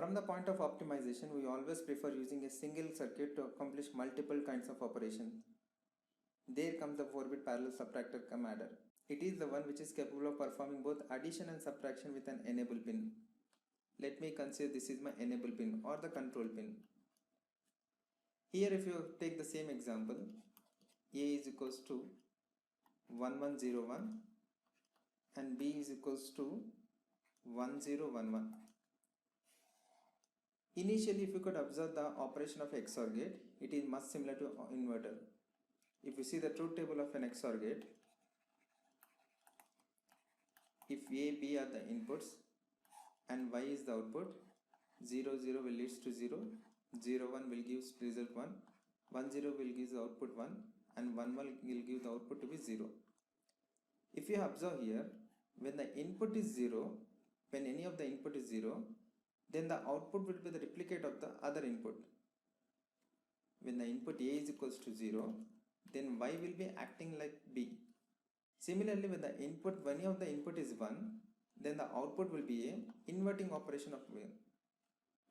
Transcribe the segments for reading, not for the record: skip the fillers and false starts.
From the point of optimization, we always prefer using a single circuit to accomplish multiple kinds of operations. There comes the 4-bit parallel subtractor cum adder. It is the one which is capable of performing both addition and subtraction with an enable pin. Let me consider this is my enable pin or the control pin. Here if you take the same example, A is equals to 1101 and B is equals to 1011. Initially, if you could observe the operation of XOR gate, it is much similar to inverter. If you see the truth table of an XOR gate, if A, B are the inputs and Y is the output, 0, 0 will leads to 0, 0, 1 will give result 1, 1, 0 will give the output 1 and 1, 1 will give the output to be 0. If you observe here, when the input is 0, when any of the input is 0, then the output will be the replicate of the other input. When the input A is equals to 0, then Y will be acting like B. Similarly, when the input, any of the input is 1, then the output will be a inverting operation of Y.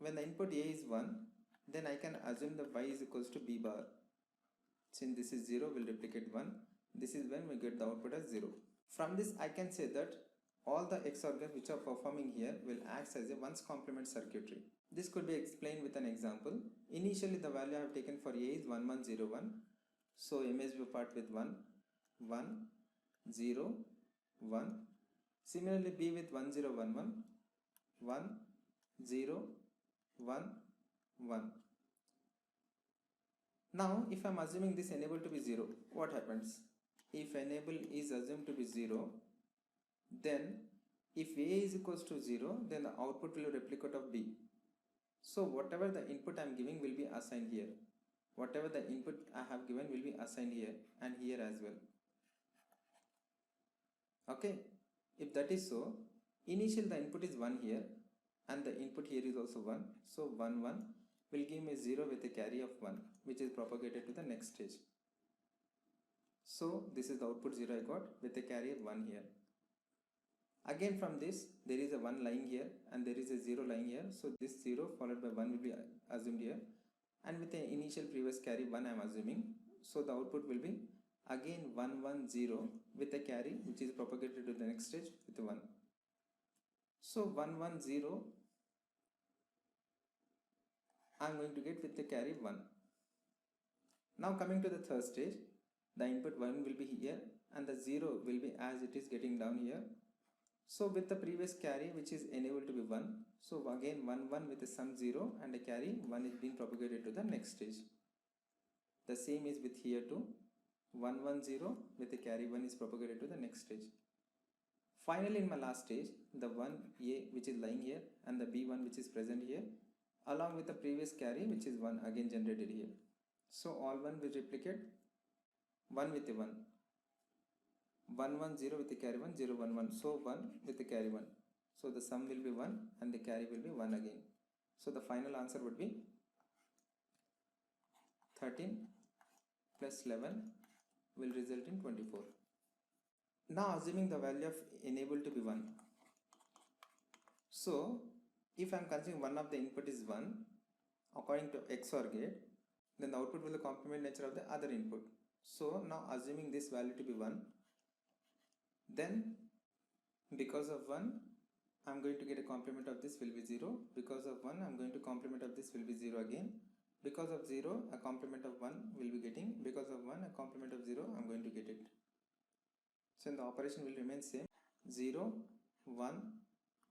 When the input A is 1, then I can assume the Y is equals to B bar. Since this is 0, will replicate 1. This is when we get the output as 0. From this, I can say that all the XOR gates which are performing here will act as a ones complement circuitry. This could be explained with an example. Initially, the value I have taken for A is 1101. So MSB part with 1, 1, 0, 1. Similarly, B with 1011, 1, 0, 1, 1. Now, if I am assuming this enable to be 0, what happens? If enable is assumed to be 0, then if A is equals to 0, then the output will be replicate of B. So whatever the input I am giving will be assigned here. Whatever the input I have given will be assigned here and here as well. Okay, if that is so, initially the input is 1 here and the input here is also 1. So 1, 1 will give me 0 with a carry of 1, which is propagated to the next stage. So this is the output 0 I got with a carry of 1 here. Again from this, there is a 1 lying here and there is a 0 lying here. So this 0 followed by 1 will be assumed here. And with the initial previous carry 1 I am assuming. So the output will be again 1, 1, 0 with a carry which is propagated to the next stage with 1. So 1, 1, 0 I am going to get with the carry 1. Now coming to the third stage, the input 1 will be here and the 0 will be as it is getting down here. So with the previous carry which is enabled to be 1, so again 1, 1 with a sum 0 and a carry 1 is being propagated to the next stage. The same is with here too, 1, 1, 0 with a carry 1 is propagated to the next stage. Finally in my last stage, the 1A which is lying here and the B1 which is present here along with the previous carry which is 1 again generated here. So all 1 will replicate 1 with a 1. 1, 1, 0 with the carry 1, 0, 1, 1. So 1 with the carry 1. So the sum will be 1 and the carry will be 1 again. So the final answer would be 13 plus 11 will result in 24. Now assuming the value of enable to be 1. So if I am considering one of the input is 1 according to XOR gate, then the output will be the complement nature of the other input. So now assuming this value to be 1, then because of 1 I am going to get a complement of this will be 0. Because of 1 I am going to complement of this will be 0 again. Because of 0 a complement of 1 will be getting. Because of 1 a complement of 0 I am going to get it. So the operation will remain same, 0, 1,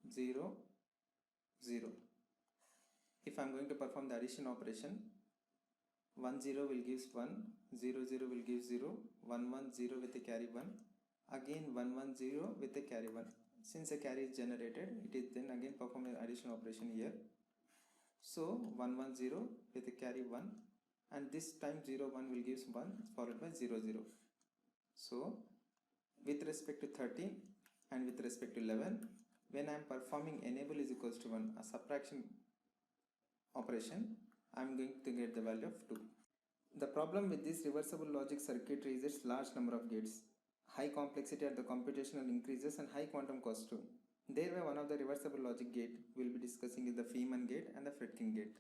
0, 0. If I am going to perform the addition operation, 1, 0 will give 1, 0, 0 will give 0, 1, 1, 0 with a carry 1, again 1, 1, 0 with a carry 1. Since a carry is generated, it is then again perform an addition operation here. So 1, 1, 0 with a carry 1 and this time 0, 1 will give 1 followed by 0, 0. So with respect to 13 and with respect to 11, when I am performing enable is equals to 1, a subtraction operation, I am going to get the value of 2. The problem with this reversible logic circuitry is its large number of gates, high complexity at the computational increases and high quantum cost too. Thereby one of the reversible logic gate we will be discussing is the Feynman gate and the Friedkin gate.